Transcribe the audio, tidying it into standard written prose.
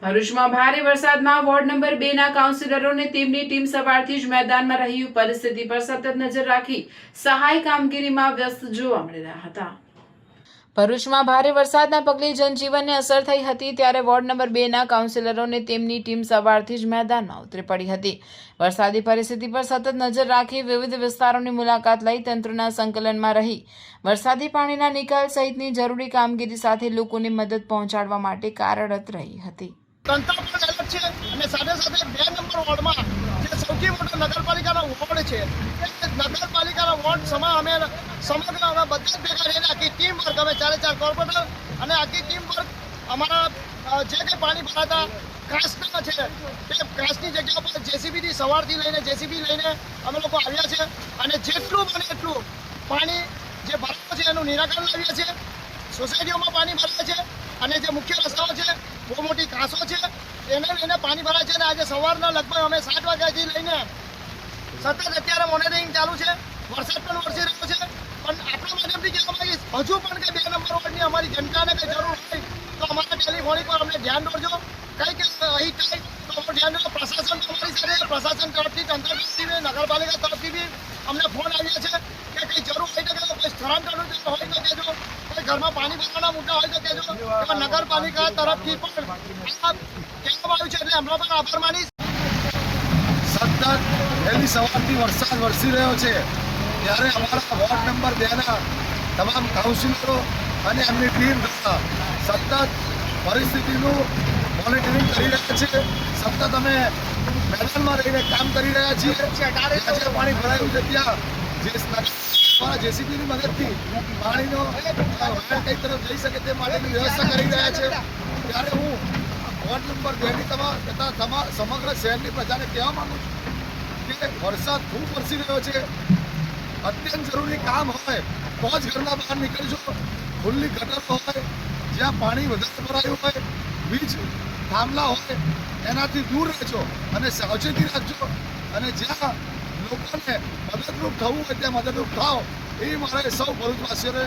ભરૂચમાં ભારે વરસાદમાં વોર્ડ નંબર 2 ના કાઉન્સિલરો અને તેમની ટીમ સવારથી જ મેદાનમાં રહી પરિસ્થિતિ પર સતત નજર રાખી સહાય કામગીરીમાં વ્યસ્ત જોવા મળી રહ્યા હતા। ભરૂચમાં ભારે વરસાદના પગલે જનજીવનને અસર થઈ હતી, ત્યારે વોર્ડ નંબર 2 ના કાઉન્સિલરો અને તેમની ટીમ સવારથી જ મેદાનમાં ઉતરી પડી હતી। વરસાદી પરિસ્થિતિ પર સતત નજર રાખી વિવિધ વિસ્તારોની મુલાકાત લઈ તંત્રના સંકલનમાં રહી વરસાદી પાણીના નિકાલ સહિતની જરૂરી કામગીરી સાથે લોકોને મદદ પહોંચાડવા માટે કાર્યરત રહી હતી। તંત્ર પણ અલર્ટ છે અને સાથે સાથે 2 નંબર વોર્ડમાં જે સૌથી મોટો નગરપાલિકાનો વોર્ડ છે એ નગરપાલિકાના વોર્ડ સમગ્ર અમે બધા જ ભેગા રહીને આખી ટીમ વર્ક અમે 4 કોર્પોરેટર અને આખી ટીમ વર્ક અમારા જે કંઈ પાણી ભરાતા કાંસના છે તે કાંસની જગ્યા પર જેસીબીથી સવારથી લઈને જેસીબી લઈને અમે લોકો આવ્યા છે અને જેટલું બને એટલું પાણી જે ભરાયું છે એનું નિરાકરણ લાવ્યા છે। સોસાયટીઓમાં પાણી ભરાય છે અને જે મુખ્ય રસ્તાઓ છે બહુ મોટી કાંસો છે એને લઈને પાણી ભરાય છે અને આજે સવારના લગભગ અમે 7 વાગ્યાથી લઈને સતત અત્યારે મોનિટરિંગ ચાલુ છે। વરસાદ પણ વરસી રહ્યો છે પણ આપણા માધ્યમથી કહેવા માંગીશ હજુ પણ કે 2 નંબર વોર્ડની અમારી જનતાને કંઈ જરૂર હોય તો અમારા ટેલિફોનિક પર અમને ધ્યાન દોરજો। કંઈક અહીં કંઈ તો અમારું ધ્યાન દોરજો। પ્રશાસન તમારી સાથે પ્રશાસન તરફથી તંત્ર તરફથી નગરપાલિકા તરફથી બી અમને ફોન આવ્યા છે કે કંઈ જરૂર હોય તો કહેજો, કોઈ સ્થળાંતરનું હોય તો કહેજો, કોઈ ઘરમાં પાણી ભરવાના મુદ્દા હોય તો કહેજો। એવા નગરપાલિકા તરફથી પણ આ કહેવામાં આવ્યું છે એટલે હમણાં પણ આભાર માનીશ। સતત વહેલી સવારથી વરસાદ વરસી રહ્યો છે ત્યારે અમારા વોર્ડ નંબર 2ના તમામ કાઉન્સિલરો અને એમની ટીમ દ્વારા સતત પરિસ્થિતિનું મોનિટરિંગ કરી રહ્યા છે। સતત અમે મેદાનમાં રહીને કામ કરી રહ્યા છીએ। જ્યાં પાણી ભરાયું છે ત્યાં જેસીબીની મદદથી પાણીનો વાયર કઈ તરફ જઈ શકે તે માટેની વ્યવસ્થા કરી રહ્યા છે। ત્યારે હું વોર્ડ નંબર 2ની તથા સમગ્ર શહેરની પ્રજાને કહેવા માંગુ છું કે વરસાદ ખૂબ વરસી રહ્યો છે। અત્યંત જરૂરી કામ હોય તો જ ઘરના બહાર નીકળજો। ખુલ્લી ગટરો હોય, જ્યાં પાણી વધારે ભરાયું હોય, વીજ થાંભલા હોય એનાથી દૂર રહેજો અને સાવચેતી રાખજો અને જ્યાં લોકોને મદદરૂપ થવું હોય ત્યાં મદદરૂપ થાવ એ મારે સૌ ભરૂચવાસીઓને